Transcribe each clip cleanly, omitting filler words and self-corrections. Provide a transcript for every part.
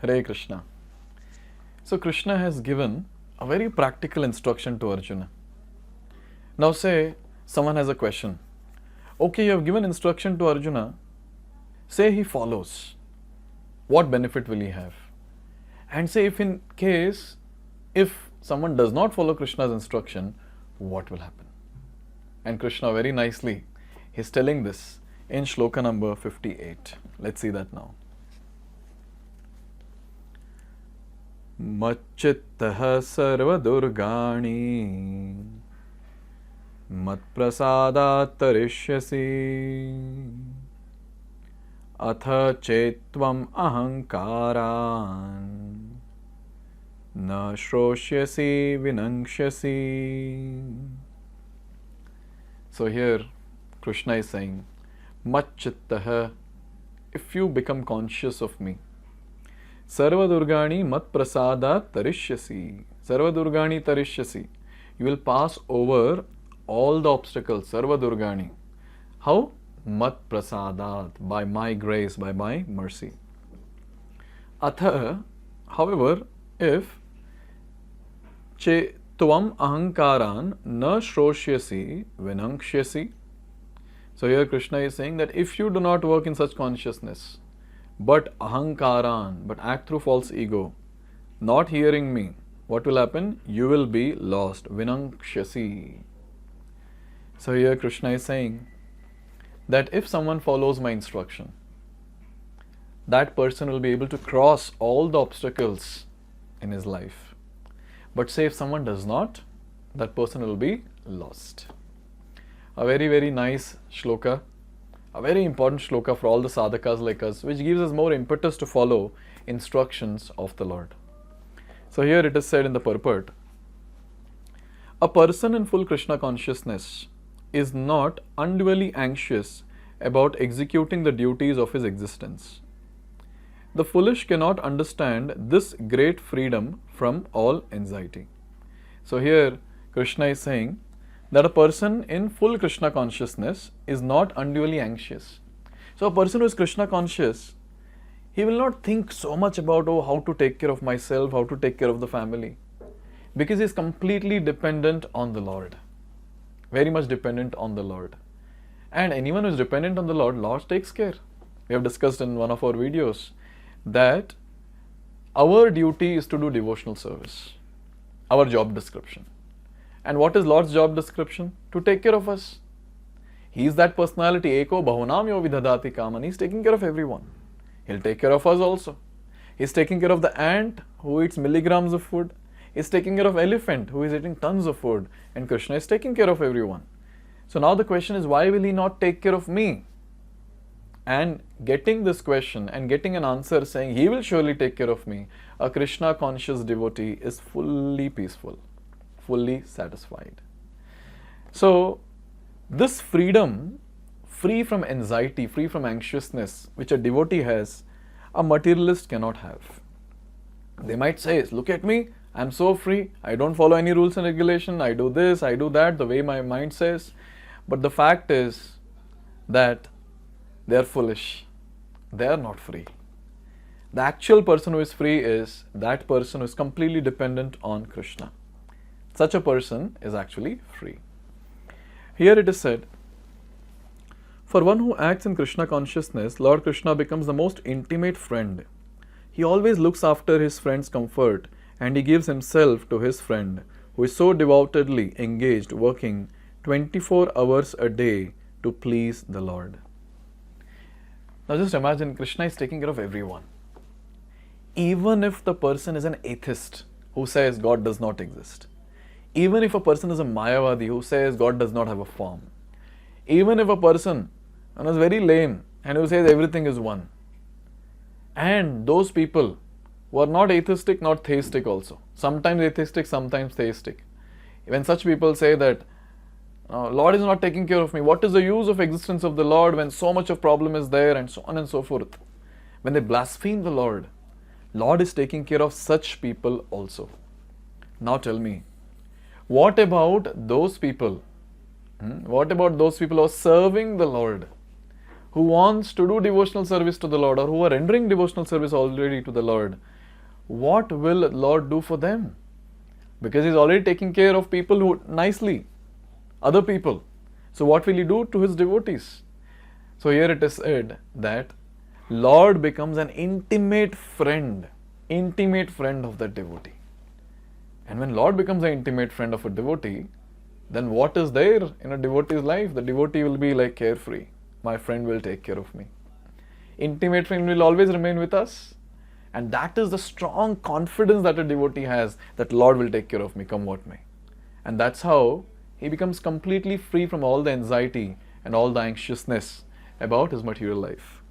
Hare Krishna. So Krishna has given a very practical instruction to Arjuna. Now say someone has a question. Okay, you have given instruction to Arjuna. Say he follows. What benefit will he have? And say if someone does not follow Krishna's instruction, what will happen? And Krishna very nicely is telling this in Shloka number 58. Let's see that now. Macchittah sarva durgani matprasadat tarishyasi atha chetvam ahankaran na shroshyasi vinangshyasi. So here Krishna is saying, Macchittah, if you become conscious of me, Sarva Durgani mat prasadat tarishyasi. Sarva Durgani tarishyasi. You will pass over all the obstacles. Sarva Durgani. How? Mat prasadat. By my grace, by my mercy. Atha, however, if che tvam ahankaran na shroshyasi vinangshyasi. So here Krishna is saying that if you do not work in such consciousness, but ahankaran, but act through false ego, not hearing me, what will happen? You will be lost. Vinangshyasi. So here Krishna is saying that if someone follows my instruction, that person will be able to cross all the obstacles in his life. But say if someone does not, that person will be lost. A very, very nice shloka, a very important shloka for all the sadhakas like us, which gives us more impetus to follow instructions of the Lord. So here it is said in the purport, a person in full Krishna consciousness is not unduly anxious about executing the duties of his existence. The foolish cannot understand this great freedom from all anxiety. So here Krishna is saying that a person in full Krishna consciousness is not unduly anxious. So a person who is Krishna conscious, he will not think so much about how to take care of myself, how to take care of the family, because he is completely dependent on the Lord, very much dependent on the Lord. And anyone who is dependent on the Lord, Lord takes care. We have discussed in one of our videos that our duty is to do devotional service, our job description. And what is Lord's job description? To take care of us. He is that personality, Eko Bahunam Yo Vidhadati Kaman. He is taking care of everyone. He'll take care of us also. He is taking care of the ant who eats milligrams of food. He is taking care of elephant who is eating tons of food. And Krishna is taking care of everyone. So now the question is, why will he not take care of me? And getting this question and getting an answer saying he will surely take care of me, a Krishna conscious devotee is fully peaceful, fully satisfied. So this freedom, free from anxiety, free from anxiousness, which a devotee has, a materialist cannot have. They might say, look at me, I'm so free, I don't follow any rules and regulation, I do this, I do that, the way my mind says. But the fact is that they are foolish. They are not free. The actual person who is free is that person who is completely dependent on Krishna. Such a person is actually free. Here it is said, for one who acts in Krishna consciousness, Lord Krishna becomes the most intimate friend. He always looks after his friend's comfort and he gives himself to his friend who is so devotedly engaged working 24 hours a day to please the Lord. Now just imagine Krishna is taking care of everyone. Even if the person is an atheist who says God does not exist. Even if a person is a Mayavadi who says God does not have a form. Even if a person is very lame and who says everything is one. And those people who are not atheistic, not theistic also. Sometimes atheistic, sometimes theistic. When such people say that Lord is not taking care of me, what is the use of existence of the Lord when so much of problem is there, and so on and so forth. When they blaspheme the Lord, Lord is taking care of such people also. Now tell me, what about those people? What about those people who are serving the Lord? who wants to do devotional service to the Lord, or who are rendering devotional service already to the Lord, what will the Lord do for them? Because He's already taking care of people who nicely, other people. So what will He do to His devotees? So here it is said that Lord becomes an intimate friend of that devotee. And when Lord becomes an intimate friend of a devotee, then what is there in a devotee's life? The devotee will be like carefree. My friend will take care of me. Intimate friend will always remain with us. And that is the strong confidence that a devotee has, that Lord will take care of me, come what may. And that's how he becomes completely free from all the anxiety and all the anxiousness about his material life.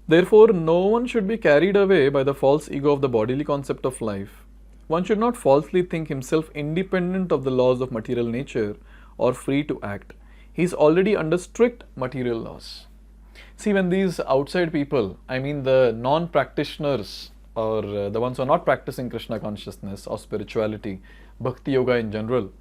Therefore, no one should be carried away by the false ego of the bodily concept of life. One should not falsely think himself independent of the laws of material nature or free to act. He is already under strict material laws. See, when these outside people, I mean the non-practitioners or the ones who are not practicing Krishna consciousness or spirituality, bhakti yoga in general,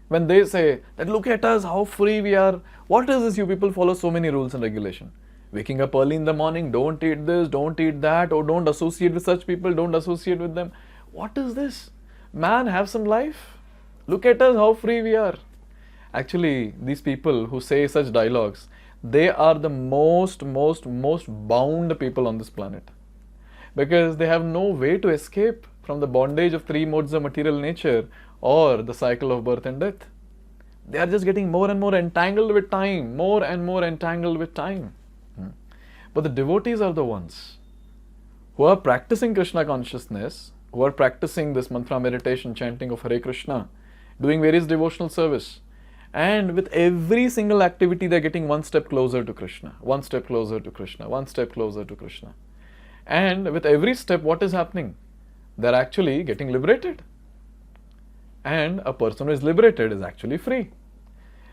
when they say that look at us, how free we are, what is this? You people follow so many rules and regulation. Waking up early in the morning, don't eat this, don't eat that, or don't associate with such people, don't associate with them. What is this? Man, have some life. Look at us, how free we are. Actually, these people who say such dialogues, they are the most bound people on this planet. Because they have no way to escape from the bondage of three modes of material nature or the cycle of birth and death. They are just getting more and more entangled with time, more and more entangled with time. But the devotees are the ones who are practicing Krishna consciousness, who are practicing this mantra meditation, chanting of Hare Krishna, doing various devotional service. And with every single activity, they're getting one step closer to Krishna, one step closer to Krishna, one step closer to Krishna. And with every step, what is happening? They're actually getting liberated. And a person who is liberated is actually free.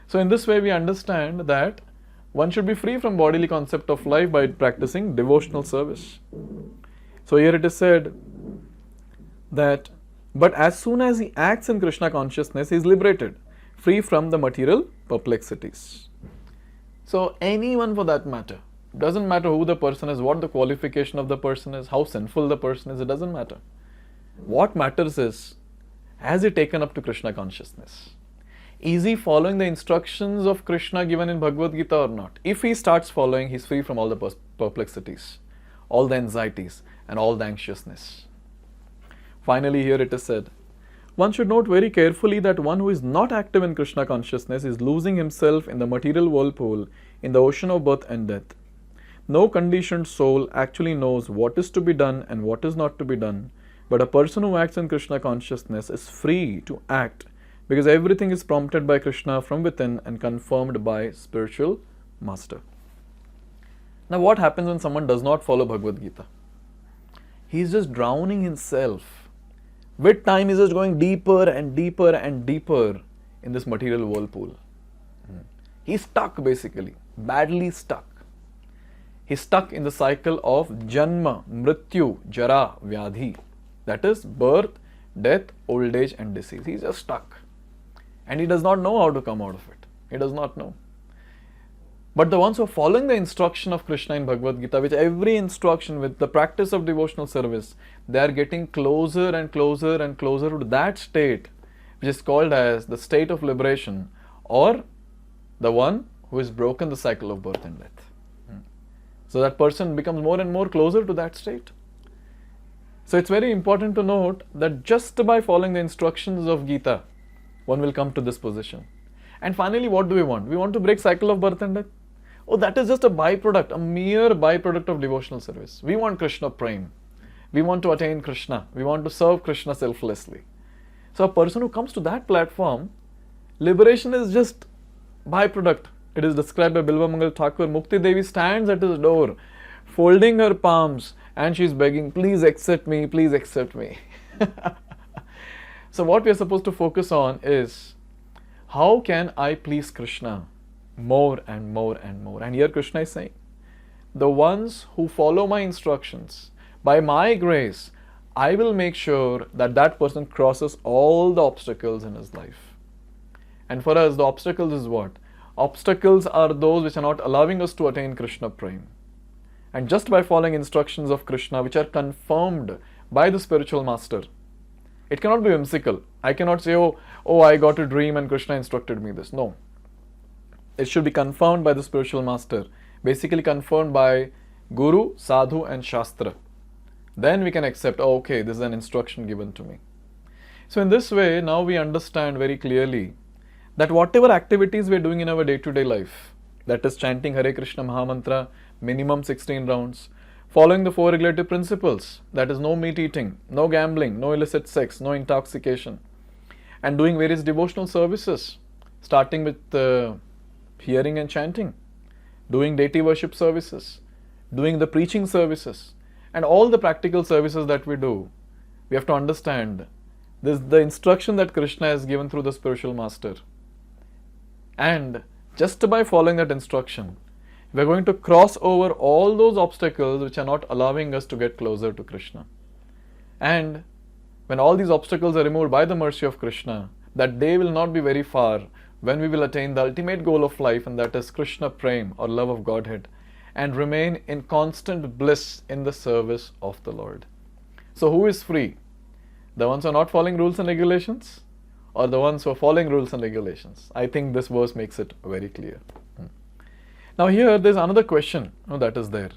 So in this way, we understand that one should be free from bodily concept of life by practicing devotional service. So here it is said that, but as soon as he acts in Krishna consciousness, he is liberated, free from the material perplexities. So anyone for that matter, doesn't matter who the person is, what the qualification of the person is, how sinful the person is, it doesn't matter. What matters is, has he taken up to Krishna consciousness? Is he following the instructions of Krishna given in Bhagavad-gita or not? If he starts following, he's free from all the perplexities, all the anxieties and all the anxiousness. Finally, here it is said, one should note very carefully that one who is not active in Krishna consciousness is losing himself in the material whirlpool in the ocean of birth and death. No conditioned soul actually knows what is to be done and what is not to be done, but a person who acts in Krishna consciousness is free to act because everything is prompted by Krishna from within and confirmed by spiritual master. Now what happens when someone does not follow Bhagavad-gita? He is just drowning himself. With time, he is just going deeper and deeper and deeper in this material whirlpool. He's stuck basically, badly stuck. He's stuck in the cycle of Janma, Mrityu, Jara, Vyadhi. That is birth, death, old age and disease. He's just stuck. And he does not know how to come out of it. He does not know. But the ones who are following the instruction of Krishna in Bhagavad-gita, with every instruction, with the practice of devotional service, they are getting closer and closer and closer to that state, which is called as the state of liberation, or the one who has broken the cycle of birth and death. So that person becomes more and more closer to that state. So it's very important to note that just by following the instructions of Gita, one will come to this position. And finally, what do we want? We want to break cycle of birth and death. Oh, that is just a byproduct, a mere byproduct of devotional service. We want Krishna Prem. We want to attain Krishna. We want to serve Krishna selflessly. So a person who comes to that platform, liberation is just byproduct. It is described by Bilvamangal Thakur. Mukti Devi stands at his door, folding her palms, and she is begging, please accept me, please accept me. So what we are supposed to focus on is, how can I please Krishna more and more and more? And here Krishna is saying, the ones who follow my instructions, by my grace, I will make sure that that person crosses all the obstacles in his life. And for us, the obstacles is what? obstacles are those which are not allowing us to attain Krishna Prem. And just by following instructions of Krishna, which are confirmed by the spiritual master, it cannot be whimsical. I cannot say, oh, I got a dream and Krishna instructed me this. No. It should be confirmed by the spiritual master. Basically confirmed by Guru, Sadhu and Shastra. Then we can accept, oh, okay, this is an instruction given to me. So in this way, now we understand very clearly that whatever activities we are doing in our day-to-day life, that is chanting Hare Krishna Mahamantra, minimum 16 rounds, following the 4 regulative principles, that is no meat eating, no gambling, no illicit sex, no intoxication, and doing various devotional services, starting with hearing and chanting, doing deity worship services, doing the preaching services, and all the practical services that we do, we have to understand this the instruction that Krishna has given through the spiritual master. And just by following that instruction, we are going to cross over all those obstacles which are not allowing us to get closer to Krishna. And when all these obstacles are removed by the mercy of Krishna, that day will not be very far when we will attain the ultimate goal of life, and that is Krishna Prem or love of Godhead, and remain in constant bliss in the service of the Lord. So who is free? The ones who are not following rules and regulations, or the ones who are following rules and regulations? I think this verse makes it very clear. Now here there's another question that is there.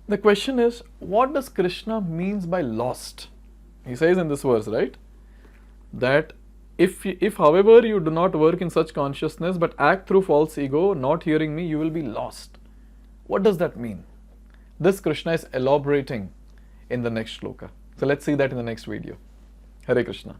The question is, what does Krishna means by lost? He says in this verse, right, that if however you do not work in such consciousness but act through false ego, not hearing me, you will be lost. What does that mean? This Krishna is elaborating in the next shloka. So let's see that in the next video. Hare Krishna.